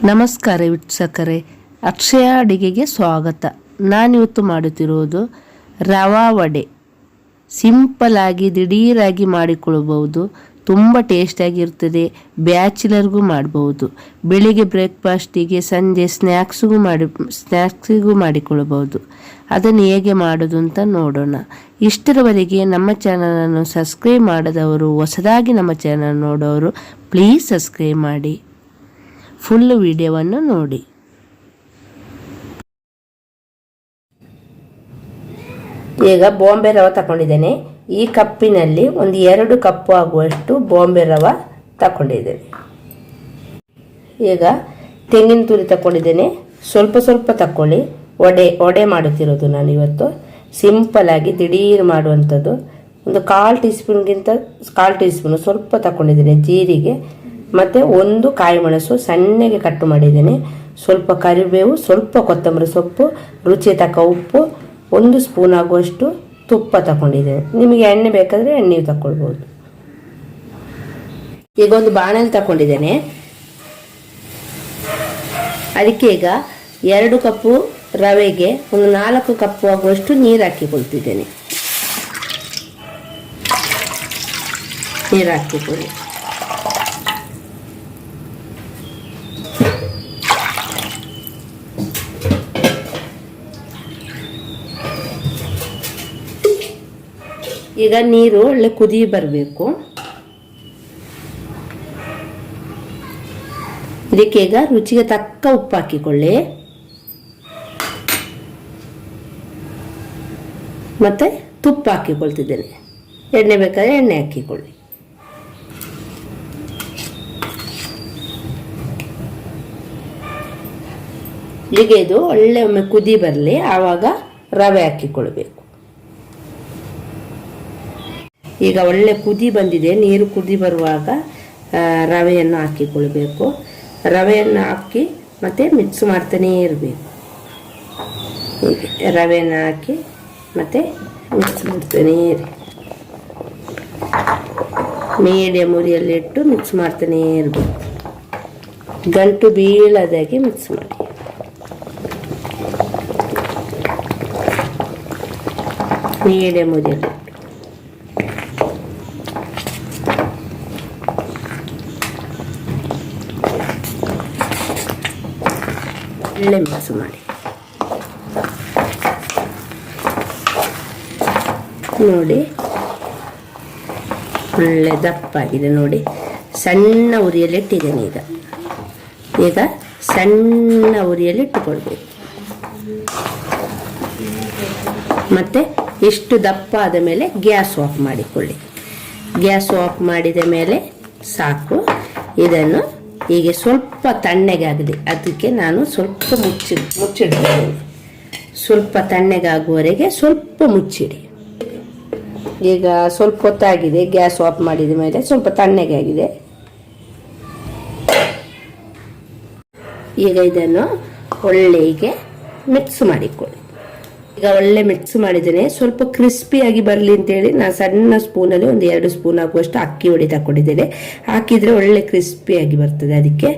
ನಮಸ್ಕಾರ ವೀಕ್ಷಕರೇ, ಅಕ್ಷಯ ಅಡಿಗೆಗೆ ಸ್ವಾಗತ. ನಾನಿವತ್ತು ಮಾಡುತ್ತಿರುವುದು ರವಾ ವಡೆ. ಸಿಂಪಲ್ ಆಗಿ ದಿಢೀರಾಗಿ ಮಾಡಿಕೊಳ್ಳಬಹುದು. ತುಂಬ ಟೇಸ್ಟಾಗಿರ್ತದೆ. ಬ್ಯಾಚುಲರ್ಗೂ ಮಾಡಬಹುದು. ಬೆಳಿಗ್ಗೆ ಬ್ರೇಕ್ಫಾಸ್ಟಿಗೆ, ಸಂಜೆ ಸ್ನ್ಯಾಕ್ಸಿಗೂ ಮಾಡಿಕೊಳ್ಳಬಹುದು. ಅದನ್ನು ಹೇಗೆ ಮಾಡೋದು ಅಂತ ನೋಡೋಣ. ಇಷ್ಟರವರೆಗೆ ನಮ್ಮ ಚಾನಲನ್ನು ಸಬ್ಸ್ಕ್ರೈಬ್ ಮಾಡದವರು, ಹೊಸದಾಗಿ ನಮ್ಮ ಚಾನಲ್ ನೋಡೋರು ಪ್ಲೀಸ್ ಸಬ್ಸ್ಕ್ರೈಬ್ ಮಾಡಿ. ಫುಲ್ ವಿಡಿಯೋವನ್ನು ನೋಡಿ. ಈಗ ಬಾಂಬೆ ರವೆ ತಗೊಂಡಿದ್ದೇನೆ. ಈ ಕಪ್ಪಿನಲ್ಲಿ ಒಂದು 2 ಕಪ್ಪು ಆಗುವಷ್ಟು ಬಾಂಬೆ ರವೆ ತಗೊಂಡಿದ್ದೇನೆ. ಈಗ ತೆಂಗಿನ ತುರಿ ತಗೊಂಡಿದ್ದೇನೆ. ಸ್ವಲ್ಪ ಸ್ವಲ್ಪ ತಗೊಳ್ಳಿ. ವಡೆ ಮಾಡುತ್ತಿರೋದು ನಾನು ಇವತ್ತು. ಸಿಂಪಲ್ ಆಗಿ ದಿಢೀರ್ ಮಾಡುವಂಥದ್ದು. ಒಂದು 1/4 ಟೀ ಸ್ಪೂನ್ ಸ್ವಲ್ಪ ತಗೊಂಡಿದ್ದೇನೆ ಜೀರಿಗೆ, ಮತ್ತು 1 ಕಾಯಿ ಮೆಣಸು ಸಣ್ಣಗೆ ಕಟ್ಟು ಮಾಡಿದ್ದೇನೆ. ಸ್ವಲ್ಪ ಕರಿಬೇವು, ಸ್ವಲ್ಪ ಕೊತ್ತಂಬರಿ ಸೊಪ್ಪು, ರುಚಿ ತಕ್ಕ ಉಪ್ಪು, 1 ಸ್ಪೂನ್ ಆಗುವಷ್ಟು ತುಪ್ಪ ತಗೊಂಡಿದ್ದೇನೆ. ನಿಮಗೆ ಎಣ್ಣೆ ಬೇಕಾದರೆ ಎಣ್ಣೆ ತಗೊಳ್ಬೋದು. ಈಗ ಒಂದು ಬಾಣಲೆ ತಗೊಂಡಿದ್ದೇನೆ. ಅದಕ್ಕೆ ಈಗ 2 ಕಪ್ಪು ರವೆಗೆ ಒಂದು 4 ಕಪ್ಪು ಆಗುವಷ್ಟು ನೀರು ಹಾಕಿಕೊಳ್ತಿದ್ದೇನೆ. ನೀರು ಹಾಕಿಕೊಳ್ಳಿ. ಈಗ ನೀರು ಒಳ್ಳೆ ಕುದಿ ಬರಬೇಕು. ಇದಕ್ಕೆ ಈಗ ರುಚಿಗೆ ತಕ್ಕ ಉಪ್ಪು ಹಾಕಿಕೊಳ್ಳಿ. ಮತ್ತೆ ತುಪ್ಪ ಹಾಕಿಕೊಳ್ತಿದ್ದೇನೆ. ಎಣ್ಣೆ ಬೇಕಾದ್ರೆ ಎಣ್ಣೆ ಹಾಕಿಕೊಳ್ಳಿ. ಈಗ ಇದು ಒಳ್ಳೆ ಒಮ್ಮೆ ಕುದಿ ಬರಲಿ, ಆವಾಗ ರವೆ ಹಾಕಿಕೊಳ್ಬೇಕು. ಈಗ ಒಳ್ಳೆ ಕುದಿ ಬಂದಿದೆ. ನೀರು ಕುದಿ ಬರುವಾಗ ರವೆಯನ್ನು ಹಾಕಿಕೊಳ್ಬೇಕು. ರವೆಯನ್ನು ಹಾಕಿ ಮತ್ತೆ ಮಿಕ್ಸ್ ಮಾಡ್ತಾನೇ ಇರಬೇಕು. ಹೀಗೆ ರವೆಯನ್ನು ಹಾಕಿ ಮತ್ತೆ ಮಿಕ್ಸ್ ಮಾಡ್ತಾನೇ ಇರಿ. ಮೀಡಿಯಮ್ ಉರಿಯಲ್ಲಿ ಇಟ್ಟು ಮಿಕ್ಸ್ ಮಾಡ್ತಾನೇ ಇರಬೇಕು. ಗಂಟು ಬೀಳದಾಗೆ ಮಿಕ್ಸ್ ಮಾಡಿ. ಮೀಡಿಯಮ್ ಉರಿಯಲ್ಲಿ ಒಳ್ಳೆ ಮಿಕ್ಸ್ ಮಾಡಿ. ನೋಡಿ ಒಳ್ಳೆ ದಪ್ಪಾಗಿದೆ. ನೋಡಿ ಸಣ್ಣ ಉರಿಯಲ್ಲಿ ಇಟ್ಟಿದ್ದೇನೆ. ಈಗ ಸಣ್ಣ ಉರಿಯಲ್ಲಿ ಇಟ್ಟುಕೊಳ್ಬೇಕು. ಮತ್ತೆ ಎಷ್ಟು ದಪ್ಪ ಆದ ಮೇಲೆ ಗ್ಯಾಸ್ ಆಫ್ ಮಾಡಿಕೊಳ್ಳಿ. ಗ್ಯಾಸ್ ಆಫ್ ಮಾಡಿದ ಮೇಲೆ ಸಾಕು. ಇದನ್ನು ಹೀಗೆ ಸ್ವಲ್ಪ ತಣ್ಣಗಾಗಲಿ, ಅದಕ್ಕೆ ನಾನು ಸ್ವಲ್ಪ ಮುಚ್ಚಿಡ್ತೀನಿ. ಸ್ವಲ್ಪ ತಣ್ಣಗಾಗುವವರೆಗೆ ಸ್ವಲ್ಪ ಮುಚ್ಚಿಡಿ. ಈಗ ಸ್ವಲ್ಪ ಹೊತ್ತಾಗಿದೆ. ಗ್ಯಾಸ್ ಆಫ್ ಮಾಡಿದ ಮೇಲೆ ಸ್ವಲ್ಪ ತಣ್ಣಗಾಗಿದೆ. ಈಗ ಇದನ್ನು ಒಳ್ಳೆ ಹೀಗೆ ಮಿಕ್ಸ್ ಮಾಡಿಕೊಳ್ಳಿ. ಈಗ ಒಳ್ಳೆ ಮಿಕ್ಸ್ ಮಾಡಿದ್ದೇನೆ. ಸ್ವಲ್ಪ ಕ್ರಿಸ್ಪಿಯಾಗಿ ಬರಲಿ ಅಂತೇಳಿ ನಾನು ಸಣ್ಣ ಸ್ಪೂನಲ್ಲಿ ಒಂದು 2 ಸ್ಪೂನ್ ಆಗುವಷ್ಟು ಅಕ್ಕಿ ಹುಡಿ ತಗೊಂಡಿದ್ದೇನೆ. ಹಾಕಿದರೆ ಒಳ್ಳೆ ಕ್ರಿಸ್ಪಿಯಾಗಿ ಬರ್ತದೆ. ಅದಕ್ಕೆ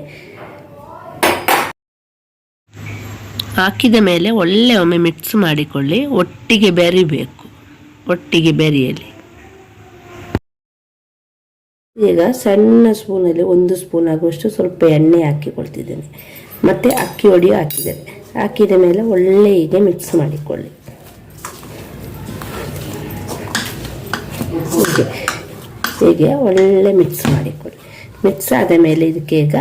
ಹಾಕಿದ ಮೇಲೆ ಒಳ್ಳೆ ಒಮ್ಮೆ ಮಿಕ್ಸ್ ಮಾಡಿಕೊಳ್ಳಿ. ಒಟ್ಟಿಗೆ ಬೆರಿಬೇಕು. ಒಟ್ಟಿಗೆ ಬೆರೆಯಲಿ. ಈಗ ಸಣ್ಣ ಸ್ಪೂನಲ್ಲಿ 1 ಸ್ಪೂನ್ ಆಗುವಷ್ಟು ಸ್ವಲ್ಪ ಎಣ್ಣೆ ಹಾಕಿಕೊಳ್ತಿದ್ದೇನೆ. ಮತ್ತು ಅಕ್ಕಿ ಹುಡಿ ಹಾಕಿದ್ದೇನೆ. ಹಾಕಿದ ಮೇಲೆ ಒಳ್ಳೆ ಹೀಗೆ ಮಿಕ್ಸ್ ಮಾಡಿಕೊಳ್ಳಿ. ಹೀಗೆ ಒಳ್ಳೆ ಮಿಕ್ಸ್ ಮಾಡಿಕೊಳ್ಳಿ. ಮಿಕ್ಸ್ ಆದ ಮೇಲೆ ಇದಕ್ಕೆ ಈಗ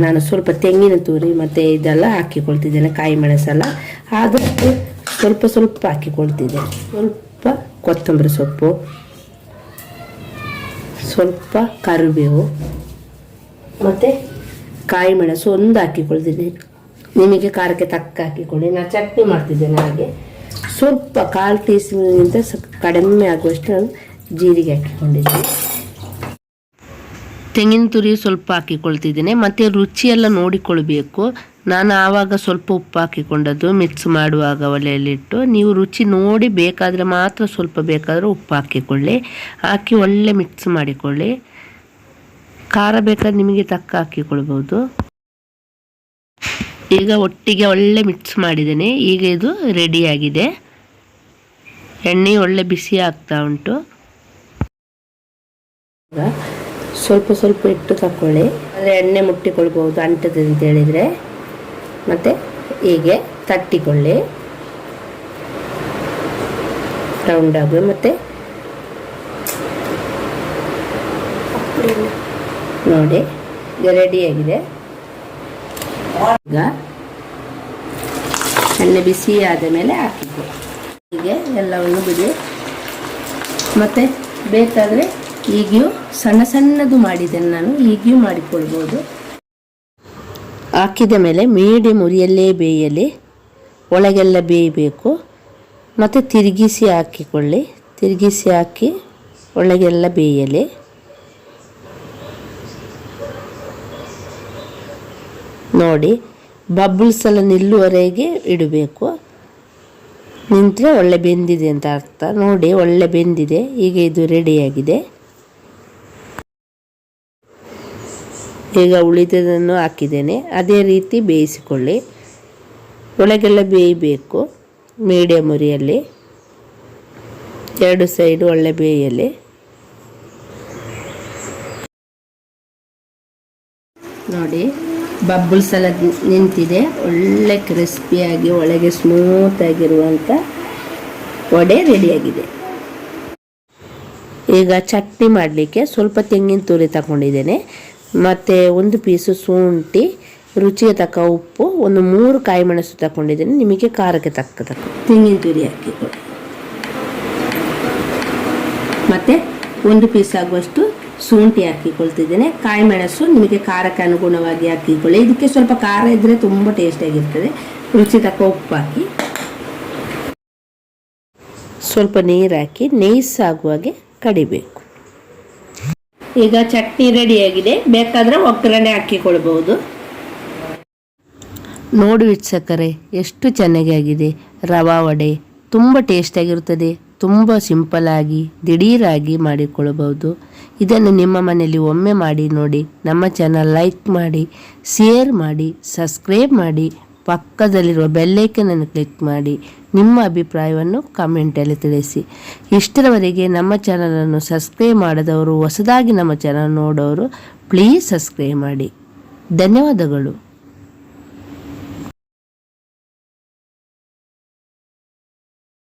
ನಾನು ಸ್ವಲ್ಪ ತೆಂಗಿನ ತುರಿ ಮತ್ತು ಇದೆಲ್ಲ ಹಾಕಿಕೊಳ್ತಿದ್ದೇನೆ. ಕಾಯಿ ಮೆಣಸೆಲ್ಲ ಆದಷ್ಟು ಸ್ವಲ್ಪ ಸ್ವಲ್ಪ ಹಾಕಿಕೊಳ್ತಿದ್ದೇನೆ. ಸ್ವಲ್ಪ ಕೊತ್ತಂಬರಿ ಸೊಪ್ಪು, ಸ್ವಲ್ಪ ಕರಿಬೇವು ಮತ್ತು ಕಾಯಿ ಮೆಣಸು 1 ಹಾಕಿಕೊಳ್ತಿದ್ದೀನಿ. ನಿಮಗೆ ಖಾರಕ್ಕೆ ತಕ್ಕ ಹಾಕಿಕೊಳ್ಳಿ. ನಾನು ಚಟ್ನಿ ಮಾಡ್ತಿದ್ದೇನೆ. ಹಾಗೆ ಸ್ವಲ್ಪ 1/4 ಟೀ ಸ್ಪೂನ್ಗಿಂತ ಕಡಿಮೆ ಆಗುವಷ್ಟು ನಾನು ಜೀರಿಗೆ ಹಾಕಿಕೊಂಡಿದ್ದೀನಿ. ತೆಂಗಿನ ತುರಿ ಸ್ವಲ್ಪ ಹಾಕಿಕೊಳ್ತಿದ್ದೇನೆ. ಮತ್ತು ರುಚಿಯೆಲ್ಲ ನೋಡಿಕೊಳ್ಬೇಕು. ನಾನು ಆವಾಗ ಸ್ವಲ್ಪ ಉಪ್ಪು ಹಾಕಿಕೊಂಡದ್ದು ಮಿಕ್ಸ್ ಮಾಡುವಾಗ ಒಲೆಯಲ್ಲಿಟ್ಟು. ನೀವು ರುಚಿ ನೋಡಿ ಬೇಕಾದರೆ ಮಾತ್ರ ಸ್ವಲ್ಪ ಬೇಕಾದರೆ ಉಪ್ಪು ಹಾಕಿಕೊಳ್ಳಿ. ಹಾಕಿ ಒಳ್ಳೆ ಮಿಕ್ಸ್ ಮಾಡಿಕೊಳ್ಳಿ. ಖಾರ ಬೇಕಾದ್ರೆ ನಿಮಗೆ ತಕ್ಕ ಹಾಕಿಕೊಳ್ಬೋದು. ಈಗ ಒಟ್ಟಿಗೆ ಒಳ್ಳೆ ಮಿಕ್ಸ್ ಮಾಡಿದ್ದೇನೆ. ಈಗ ಇದು ರೆಡಿಯಾಗಿದೆ. ಎಣ್ಣೆ ಒಳ್ಳೆ ಬಿಸಿ ಆಗ್ತಾ ಉಂಟು. ಸ್ವಲ್ಪ ಸ್ವಲ್ಪ ಇಟ್ಟು ತಗೊಳ್ಳಿ, ಅಂದರೆ ಎಣ್ಣೆ ಮುಟ್ಟಿಕೊಳ್ಬೋದು ಅಂಟದೆ ಅಂತ ಹೇಳಿದರೆ. ಮತ್ತು ಹೀಗೆ ತಟ್ಟಿಕೊಳ್ಳಿ ರೌಂಡಾಗಿ. ಮತ್ತು ನೋಡಿ ಈಗ ರೆಡಿಯಾಗಿದೆ. ಈಗ ಎಣ್ಣೆ ಬಿಸಿ ಆದ ಮೇಲೆ ಹಾಕಿದ್ದು ಹೀಗೆ ಎಲ್ಲವನ್ನು ಬಿಡಿ. ಮತ್ತು ಬೇಕಾದರೆ ಈಗಿಯೂ ಸಣ್ಣ ಸಣ್ಣದು ಮಾಡಿದ್ದೇನೆ ನಾನು, ಈಗಿಯೂ ಮಾಡಿಕೊಳ್ಬೋದು. ಹಾಕಿದ ಮೇಲೆ ಮೀಡಿಯಮ್ ಉರಿಯಲ್ಲೇ ಬೇಯಲಿ, ಒಳಗೆಲ್ಲ ಬೇಯಬೇಕು. ಮತ್ತು ತಿರುಗಿಸಿ ಹಾಕಿಕೊಳ್ಳಿ, ತಿರುಗಿಸಿ ಹಾಕಿ ಒಳಗೆಲ್ಲ ಬೇಯಲಿ. ನೋಡಿ ಬಬಲ್ಸ್ ಎಲ್ಲ ನಿಲ್ಲುವವರೆಗೆ ಇಡಬೇಕು. ನಿಂತರೆ ಒಳ್ಳೆ ಬೆಂದಿದೆ ಅಂತ ಅರ್ಥ. ನೋಡಿ ಒಳ್ಳೆ ಬೆಂದಿದೆ. ಈಗ ಇದು ರೆಡಿಯಾಗಿದೆ. ಈಗ ಉಳಿದದನ್ನು ಹಾಕಿದ್ದೇನೆ. ಅದೇ ರೀತಿ ಬೇಯಿಸಿಕೊಳ್ಳಿ, ಒಳಗೆಲ್ಲ ಬೇಯಬೇಕು ಮೀಡಿಯಮ್ ಉರಿಯಲ್ಲಿ. ಎರಡು ಸೈಡು ಒಳ್ಳೆ ಬೇಯಲಿ. ನೋಡಿ ಬಬಲ್ಸ್ ಎಲ್ಲ ನಿಂತಿದೆ. ಒಳ್ಳೆ ಕ್ರಿಸ್ಪಿಯಾಗಿ ಒಳಗೆ ಸ್ಮೂತಾಗಿರುವಂಥ ವಡೆ ರೆಡಿಯಾಗಿದೆ. ಈಗ ಚಟ್ನಿ ಮಾಡಲಿಕ್ಕೆ ಸ್ವಲ್ಪ ತೆಂಗಿನ ತುರಿ ತಗೊಂಡಿದ್ದೇನೆ. ಮತ್ತು ಒಂದು ಪೀಸು ಶುಂಠಿ, ರುಚಿಗೆ ತಕ್ಕ ಉಪ್ಪು, ಒಂದು 3 ಕಾಯಿ ಮೆಣಸು ತಗೊಂಡಿದ್ದೇನೆ. ನಿಮಗೆ ಖಾರಕ್ಕೆ ತಕ್ಕ ತೆಂಗಿನ ತುರಿ ಹಾಕಿಕೊಳ್ಳಿ. ಮತ್ತು ಒಂದು ಪೀಸ್ ಆಗುವಷ್ಟು ಶುಂಠಿ ಹಾಕಿಕೊಳ್ತಿದ್ದೇನೆ. ಕಾಯಿ ಮೆಣಸು ನಿಮಗೆ ಖಾರಕ್ಕೆ ಅನುಗುಣವಾಗಿ ಹಾಕಿಕೊಳ್ಳಿ. ಇದಕ್ಕೆ ಸ್ವಲ್ಪ ಖಾರ ಇದ್ದರೆ ತುಂಬ ಟೇಸ್ಟಿಯಾಗಿರ್ತದೆ. ರುಚಿ ತಕ್ಕ ಉಪ್ಪು ಹಾಕಿ, ಸ್ವಲ್ಪ ನೀರು ಹಾಕಿ ನೈಸ್ ಆಗುವಾಗೆ ಕಡಿಬೇಕು. ಈಗ ಚಟ್ನಿ ರೆಡಿಯಾಗಿದೆ. ಬೇಕಾದರೆ ಒಗ್ಗರಣೆ ಹಾಕಿಕೊಳ್ಬಹುದು. ನೋಡಿ ವೀಕ್ಷಕರೇ, ಎಷ್ಟು ಚೆನ್ನಾಗಿ ಆಗಿದೆ ರವಾ ವಡೆ. ತುಂಬ ಟೇಸ್ಟಿಯಾಗಿರುತ್ತದೆ. ತುಂಬ ಸಿಂಪಲ್ಲಾಗಿ ದಿಢೀರಾಗಿ ಮಾಡಿಕೊಳ್ಳಬಹುದು. ಇದನ್ನು ನಿಮ್ಮ ಮನೆಯಲ್ಲಿ ಒಮ್ಮೆ ಮಾಡಿ ನೋಡಿ. ನಮ್ಮ ಚಾನಲ್ ಲೈಕ್ ಮಾಡಿ, ಶೇರ್ ಮಾಡಿ, ಸಬ್ಸ್ಕ್ರೈಬ್ ಮಾಡಿ, ಪಕ್ಕದಲ್ಲಿರುವ ಬೆಲ್ಲೈಕನನ್ನು ಕ್ಲಿಕ್ ಮಾಡಿ. ನಿಮ್ಮ ಅಭಿಪ್ರಾಯವನ್ನು ಕಮೆಂಟಲ್ಲಿ ತಿಳಿಸಿ. ಇಷ್ಟರವರೆಗೆ ನಮ್ಮ ಚಾನಲನ್ನು ಸಬ್ಸ್ಕ್ರೈಬ್ ಮಾಡದವರು, ಹೊಸದಾಗಿ ನಮ್ಮ ಚಾನಲ್ ನೋಡೋರು ಪ್ಲೀಸ್ ಸಬ್ಸ್ಕ್ರೈಬ್ ಮಾಡಿ. ಧನ್ಯವಾದಗಳು.